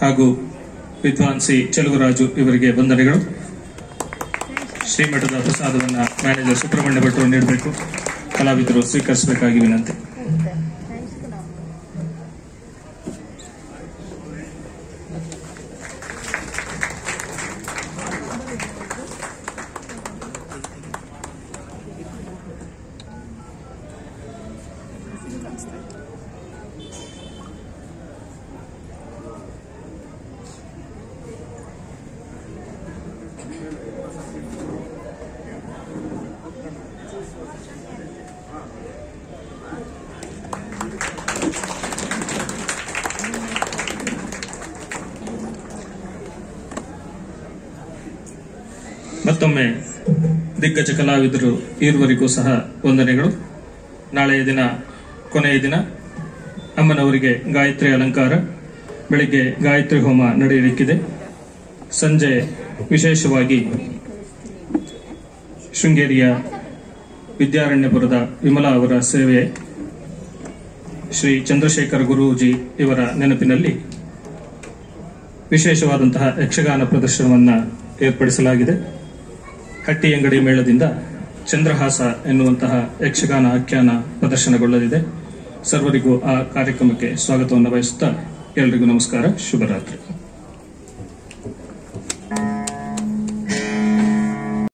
ಹಾಗೂ ವಿದ್ವಾನ್ ಸಿ ಚೆಲುವರಾಜು ಇವರಿಗೆ ವಂದನೆಗಳು. ಶ್ರೀಮಠದ ಪ್ರಸಾದವನ್ನು ಮ್ಯಾನೇಜರ್ ಸುಬ್ರಹ್ಮಣ್ಯ ಭಟ್ರು ನೀಡಬೇಕು. ಕಲಾವಿದರು ಸ್ವೀಕರಿಸಬೇಕಾಗಿ ವಿನಂತಿ. ಮತ್ತೊಮ್ಮೆ ದಿಗ್ಗಜ ಕಲಾವಿದರು ಇರುವರಿಗೂ ಸಹ ವಂದನೆಗಳು. ನಾಳೆಯ ದಿನ ಕೊನೆಯ ದಿನ. ಅಮ್ಮನವರಿಗೆ ಗಾಯತ್ರಿ ಅಲಂಕಾರ, ಬೆಳಿಗ್ಗೆ ಗಾಯತ್ರಿ ಹೋಮ ನಡೆಯಲಿಕ್ಕಿದೆ. ಸಂಜೆ ವಿಶೇಷವಾಗಿ ಶೃಂಗೇರಿಯ ವಿದ್ಯಾರಣ್ಯಪುರದ ವಿಮಲಾ ಅವರ ಸೇವೆ, ಶ್ರೀ ಚಂದ್ರಶೇಖರ ಗುರೂಜಿ ಇವರ ನೆನಪಿನಲ್ಲಿ ವಿಶೇಷವಾದಂತಹ ಯಕ್ಷಗಾನ ಪ್ರದರ್ಶನವನ್ನು ಏರ್ಪಡಿಸಲಾಗಿದೆ. ಹಟ್ಟಿಯಂಗಡಿ ಮೇಳದಿಂದ ಚಂದ್ರಹಾಸ ಎನ್ನುವಂತಹ ಯಕ್ಷಗಾನ ಆಖ್ಯಾನ ಪ್ರದರ್ಶನಗೊಳ್ಳಲಿದೆ. ಸರ್ವರಿಗೂ ಆ ಕಾರ್ಯಕ್ರಮಕ್ಕೆ ಸ್ವಾಗತವನ್ನು ಬಯಸುತ್ತಾ ಎಲ್ಲರಿಗೂ ನಮಸ್ಕಾರ, ಶುಭರಾತ್ರಿ.